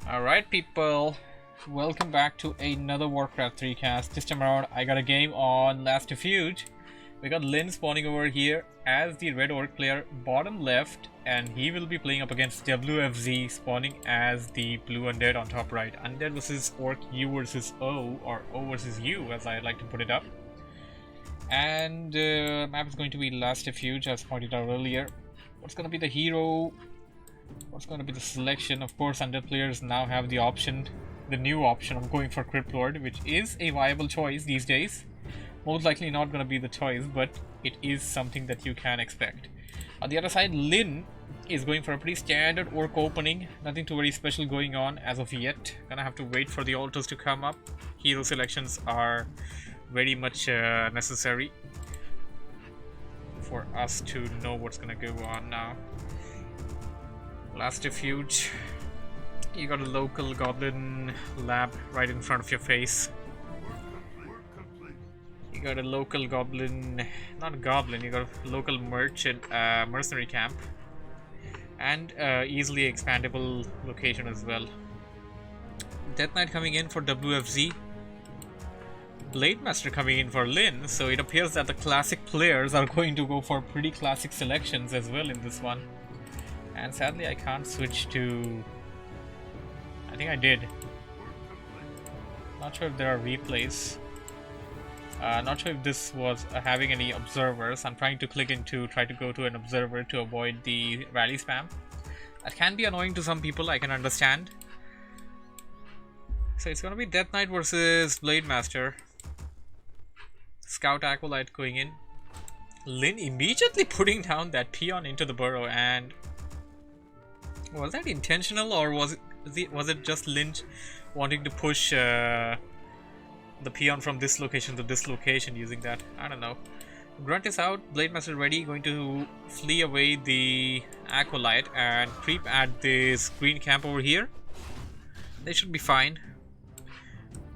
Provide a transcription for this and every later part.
Alright people, welcome back to another WarCraft 3 Cast. This time around I got a game on Last Refuge. We got Lynn spawning over here as the red orc player bottom left, and he will be playing up against WFZ spawning as the blue undead on top right. Undead versus Orc U versus O, or O versus U as I like to put it up. And map is going to be Last Refuge as pointed out earlier. What's going to be the hero? What's going to be the selection? Of course, Undead players now have the option, the new option of going for Crypt Lord, which is a viable choice these days. Most likely not going to be the choice, but it is something that you can expect. On the other side, Lynn is going for a pretty standard orc opening. Nothing too very special going on as of yet. Gonna have to wait for the altars to come up. Hero selections are very much necessary for us to know what's gonna go on now. Last Refuge, you got a local goblin lab right in front of your face. You got a local goblin, not a goblin, you got a local merchant, mercenary camp, and easily expandable location as well. Death Knight coming in for WFZ, Blade Master coming in for Lynn, so it appears that the classic players are going to go for pretty classic selections as well in this one. And sadly I can't switch to... I think I did. Not sure if there are replays. Not sure if this was having any observers. I'm trying to click into, try to go to an observer to avoid the rally spam. That can be annoying to some people, I can understand. So it's gonna be Death Knight versus Blade Master. Scout Acolyte going in. Lynn immediately putting down that peon into the burrow, and was that intentional, or was it just Lynch wanting to push the peon from this location to this location using that? I don't know. Grunt is out, Blade Master ready, going to flee away the Acolyte and creep at this green camp over here. They should be fine.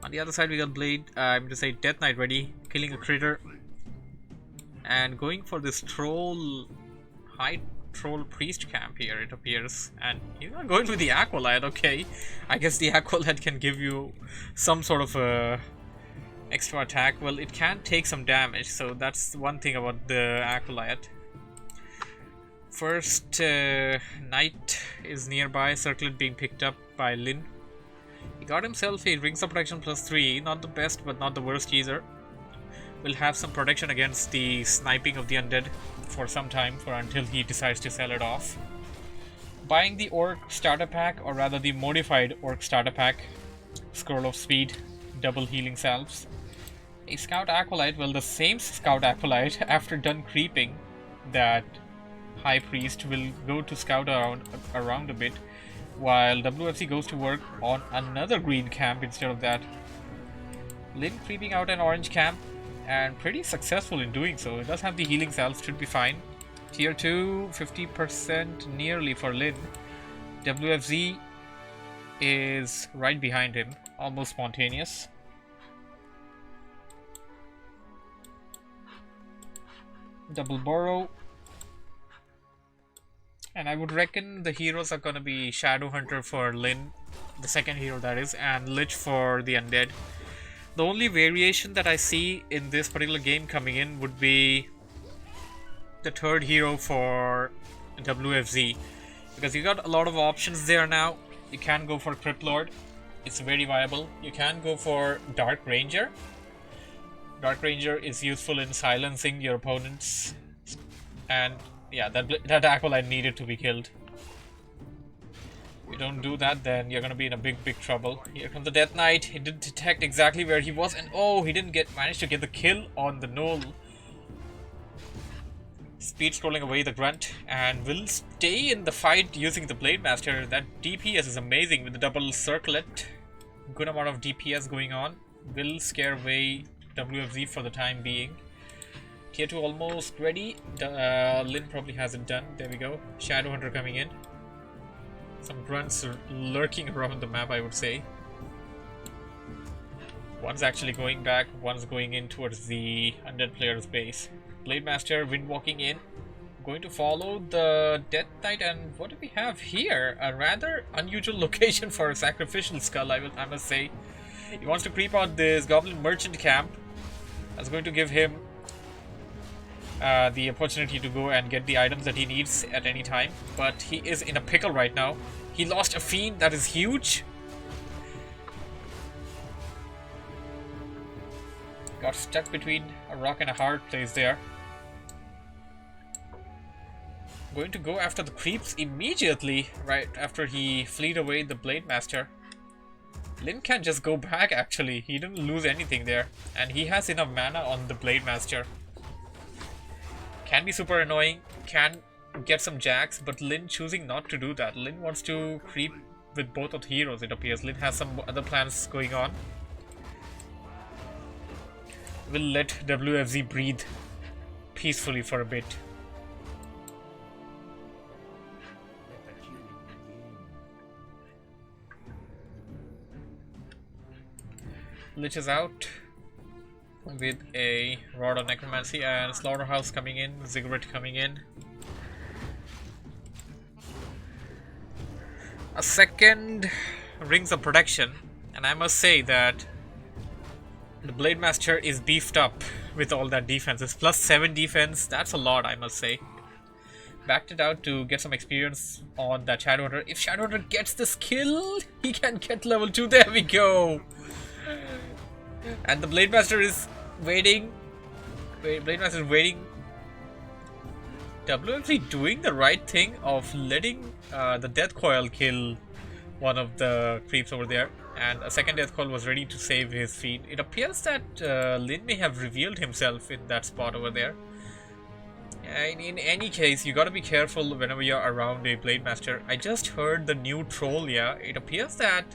On the other side we got Blade, I'm to say Death Knight ready, killing a critter and going for this troll, high troll priest camp here it appears, and he's not going with the Acolyte. Okay, I guess the Acolyte can give you some sort of a extra attack. Well, it can take some damage, so that's one thing about the Acolyte. First Knight is nearby, Circlet being picked up by Lynn. He got himself a Rings of Protection +3, not the best but not the worst either. Will have some protection against the sniping of the undead for some time, for until he decides to sell it off. Buying the Orc starter pack, or rather the modified Orc starter pack, Scroll of Speed, double healing salves. A Scout Acolyte, well, the same Scout Acolyte, after done creeping that High Priest, will go to scout around a bit, while WFC goes to work on another green camp instead of that. Lynn creeping out an orange camp, and pretty successful in doing so. It does have the healing salve, should be fine. Tier 2, 50% nearly for Lynn. WFZ is right behind him, almost spontaneous. Double burrow. And I would reckon the heroes are gonna be Shadow Hunter for Lynn, the second hero that is, and Lich for the Undead. The only variation that I see in this particular game coming in would be the third hero for WFZ, because you got a lot of options there now. You can go for Crypt Lord, it's very viable. You can go for Dark Ranger. Dark Ranger is useful in silencing your opponents, and yeah, that Acolyte needed to be killed. If you don't do that, then you're gonna be in a big trouble. Here comes the Death Knight. He didn't detect exactly where he was, and oh, he didn't manage to get the kill on the Knoll. Speed scrolling away the Grunt, and will stay in the fight using the Blade Master. That DPS is amazing with the double circlet. Good amount of DPS going on. Will scare away WFZ for the time being. Tier 2 almost ready. Lynn probably has it done. There we go. Shadow Hunter coming in. Some grunts are lurking around the map, I would say. One's actually going back, one's going in towards the undead player's base. Blade Master wind walking in. Going to follow the Death Knight, and what do we have here? A rather unusual location for a sacrificial skull, I must say. He wants to creep out this goblin merchant camp. That's going to give him the opportunity to go and get the items that he needs at any time. But he is in a pickle right now. He lost a fiend, that is huge. Got stuck between a rock and a hard place there. Going to go after the creeps immediately, right after he fleed away the Blade Master. Lin can just go back actually, he didn't lose anything there. And he has enough mana on the Blade Master. Can be super annoying, can get some jacks, but Lin choosing not to do that. Lin wants to creep with both of the heroes, it appears. Lin has some other plans going on. We'll let WFZ breathe peacefully for a bit. Lich is out with a Rod of Necromancy, and Slaughterhouse coming in, Ziggurat coming in. A second Rings of Protection, and I must say that the Blade Master is beefed up with all that defense. It's +7 defense, that's a lot, I must say. Backed it out to get some experience on that Shadowhunter. If Shadowhunter gets this kill, he can get level 2. There we go! And the Blade Master is waiting. Blade Master is waiting. WFZ doing the right thing of letting the Death Coil kill one of the creeps over there. And a second Death Coil was ready to save his feet. It appears that Lin may have revealed himself in that spot over there. And in any case, you gotta be careful whenever you're around a Blade Master. I just heard the new troll, yeah. It appears that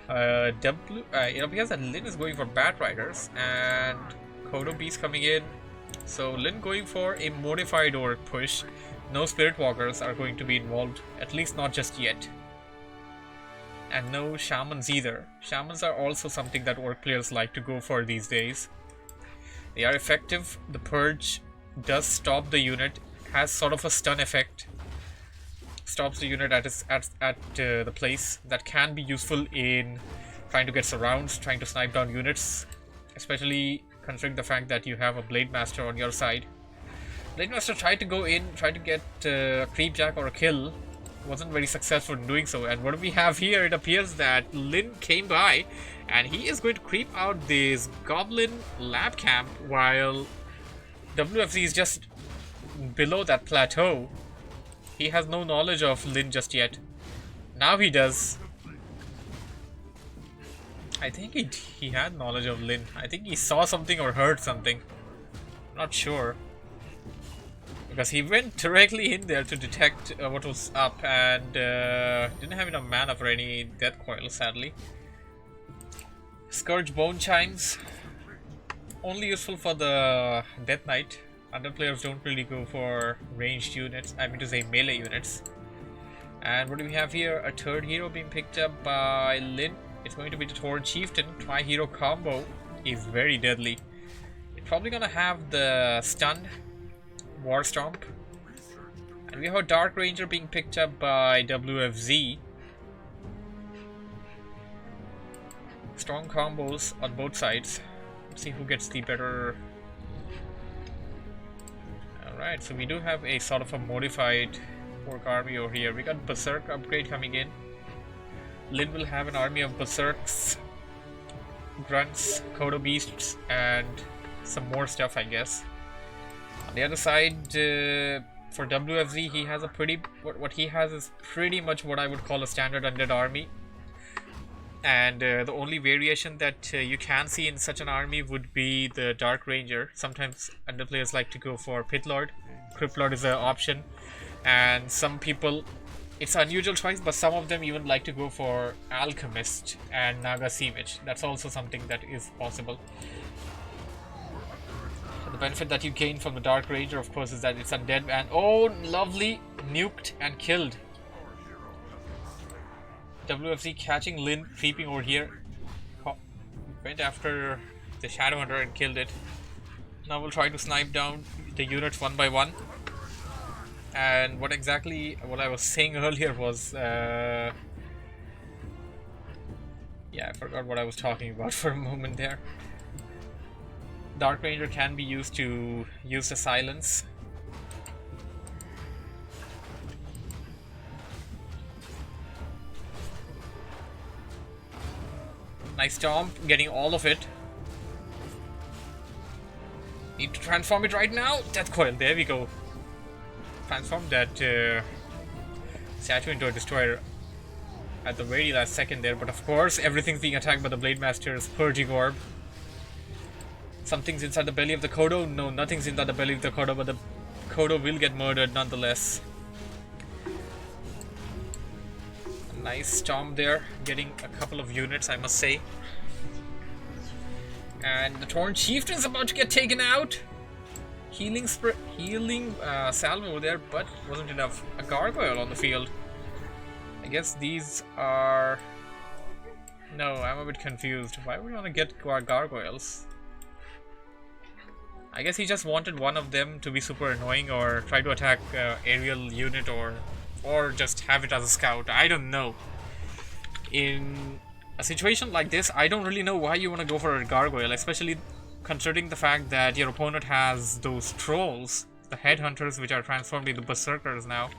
Lin is going for Bat Riders and Kodo Beast coming in. So Lin going for a modified Orc push. No Spirit Walkers are going to be involved, at least not just yet. And no Shamans either. Shamans are also something that Orc players like to go for these days. They are effective. The Purge does stop the unit, has sort of a stun effect. Stops the unit at the place. That can be useful in trying to get surrounds, trying to snipe down units, especially considering the fact that you have a Blade Master on your side. Blade Master tried to go in, tried to get a creep jack or a kill, wasn't very successful in doing so. And what do we have here? It appears that Lin came by and he is going to creep out this Goblin lab camp while WFZ is just below that plateau. He has no knowledge of Lin just yet. Now he does. I think he had knowledge of Lin. I think he saw something or heard something. Not sure. Because he went directly in there to detect what was up and didn't have enough mana for any Death Coil, sadly. Scourge Bone Chimes. Only useful for the Death Knight. Other players don't really go for ranged units, I mean to say melee units. And what do we have here? A third hero being picked up by Lin. It's going to be the Torn Chieftain. Tri-hero combo is very deadly. It's probably gonna have the stun War Stomp. And we have a Dark Ranger being picked up by WFZ. Strong combos on both sides. Let's see who gets the better. Alright, so we do have a sort of a modified Orc army over here. We got Berserk upgrade coming in. Lin will have an army of Berserks, Grunts, Kodo Beasts, and some more stuff, I guess. On the other side, for WFZ, he has a what he has is pretty much what I would call a standard Undead army. And the only variation that you can see in such an army would be the Dark Ranger. Sometimes Undead players like to go for Pit Lord. Crypt Lord is an option. And some people, it's an unusual choice, but some of them even like to go for Alchemist and Naga Sea Witch. That's also something that is possible. So the benefit that you gain from the Dark Ranger, of course, is that it's undead. And oh, lovely, nuked and killed. WFZ catching Lin creeping over here. Went after the Shadowhunter and killed it. Now we'll try to snipe down the units one by one. And what I was saying earlier was, yeah, I forgot what I was talking about for a moment there. Dark Ranger can be used to use the silence. Nice stomp, getting all of it. Need to transform it right now. Death Coil, there we go. Transform that statue into a destroyer at the very last second there, but of course everything's being attacked by the Blade Master's Purging Orb. Something's inside the belly of the Kodo? No, nothing's inside the belly of the Kodo, but the Kodo will get murdered nonetheless. A nice stomp there, getting a couple of units, I must say. And the Torn Chieftain's about to get taken out. Healing salve over there, but wasn't enough. A gargoyle on the field. I guess these are... No, I'm a bit confused. Why would we want to get gargoyles? I guess he just wanted one of them to be super annoying or try to attack aerial unit or just have it as a scout. I don't know. In a situation like this, I don't really know why you want to go for a gargoyle, especially considering the fact that your opponent has those trolls, the headhunters, which are transformed into berserkers now.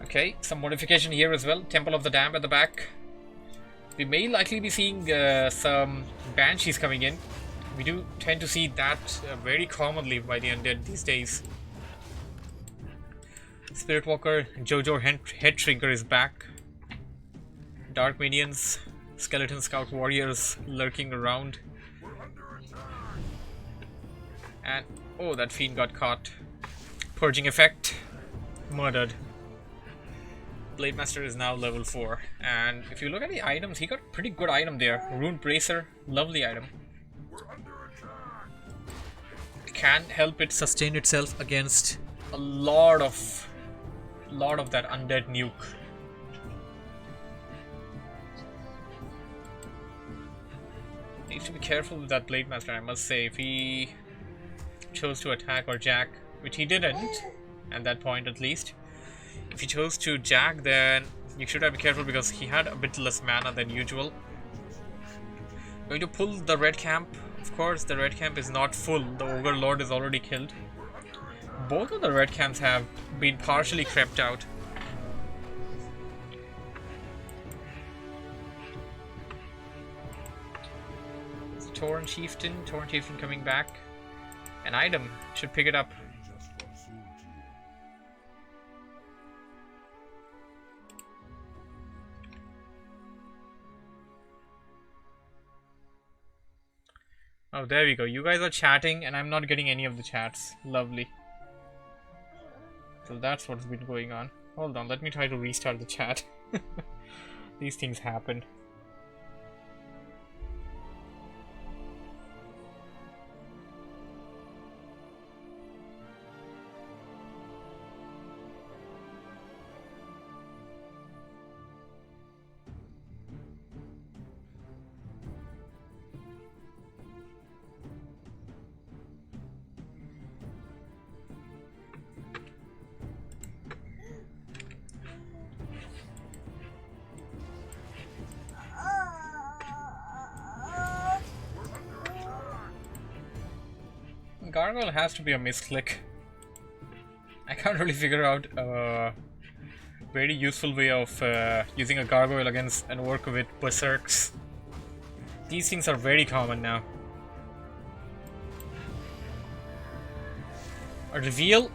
Okay, some modification here as well. Temple of the Damned at the back. We may likely be seeing some banshees coming in. We do tend to see that very commonly by the undead these days. Spirit Walker, Jojo Head Trigger is back. Dark Minions, Skeleton Scout Warriors lurking around. And, oh, that fiend got caught. Purging effect, murdered. Blade Master is now level 4. And if you look at the items, he got a pretty good item there. Rune Bracer, lovely item. Can't help it sustain itself against a lot of that undead nuke. Needs to be careful with that Blade Master, I must say. If he chose to attack or jack, which he didn't, at that point at least. If he chose to jack, then you should have to be careful because he had a bit less mana than usual. Going to pull the red camp. Of course, the red camp is not full. The Ogre Lord is already killed. Both of the red camps have been partially crept out. Torn Chieftain coming back. An item, should pick it up. Oh, there we go. You guys are chatting and I'm not getting any of the chats. Lovely. So that's what's been going on. Hold on, let me try to restart the chat. These things happen. Gargoyle has to be a misclick. I can't really figure out a very useful way of using a gargoyle against an orc with berserks. These things are very common now. A reveal.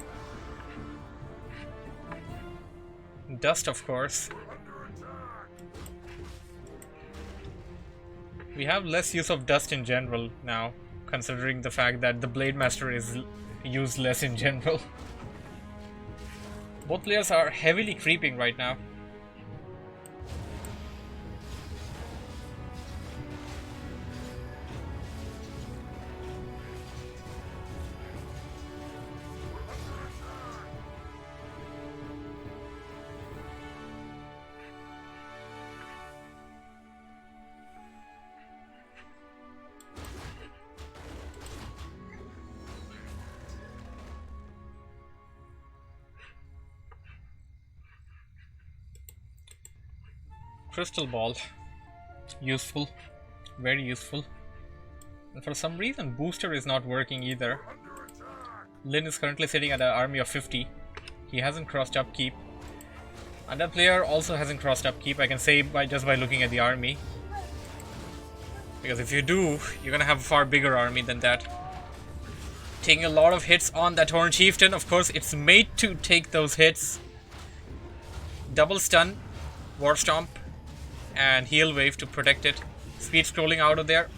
Dust, of course. We have less use of dust in general now, considering the fact that the Blade Master is used less in general. Both players are heavily creeping right now. Crystal ball. Useful. Very useful. And for some reason, booster is not working either. Lin is currently sitting at an army of 50. He hasn't crossed upkeep. And that player also hasn't crossed upkeep, I can say just by looking at the army. Because if you do, you're gonna have a far bigger army than that. Taking a lot of hits on that Horned Chieftain. Of course, it's made to take those hits. Double stun, War Stomp, and Heal Wave to protect it. Speed scrolling out of there.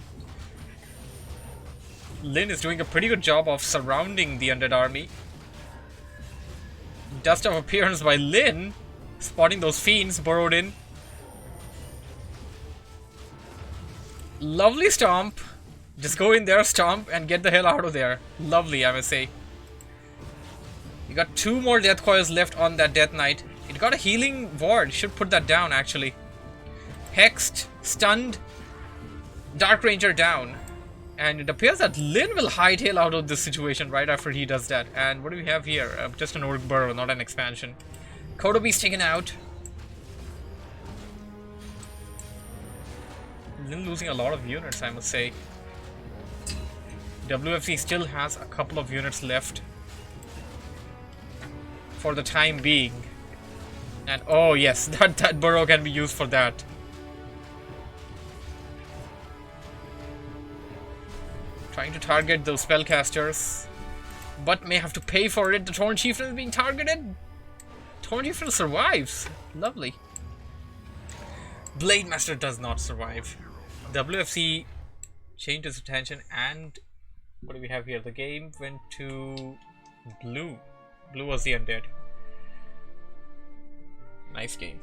Lin is doing a pretty good job of surrounding the Undead army. Dust of Appearance by Lin, spotting those fiends burrowed in. Lovely stomp. Just go in there, stomp, and get the hell out of there. Lovely, I must say. You got 2 more Death Coils left on that Death Knight. It got a healing ward. Should put that down, actually. Hexed, stunned, Dark Ranger down. And it appears that Lin will hightail out of this situation right after he does that. And what do we have here? Just an Orc Burrow, not an expansion. Kodobe's taken out. Lin losing a lot of units, I must say. WFZ still has a couple of units left. For the time being. And oh yes, that burrow can be used for that. Trying to target those spellcasters, but may have to pay for it. The Horned Chieftain is being targeted. Horned Chieftain survives. Lovely. Blade Master does not survive. WFC changed his attention, and what do we have here? The game went to blue. Blue was the Undead. Nice game.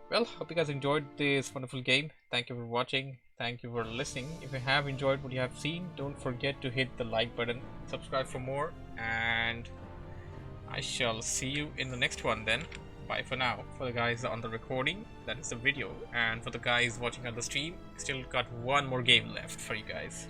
Well, hope you guys enjoyed this wonderful game. Thank you for watching. Thank you for listening. If you have enjoyed what you have seen, don't forget to hit the like button, subscribe for more, and I shall see you in the next one then. Bye for now. For the guys on the recording, that is the video, and for the guys watching on the stream, still got one more game left for you guys.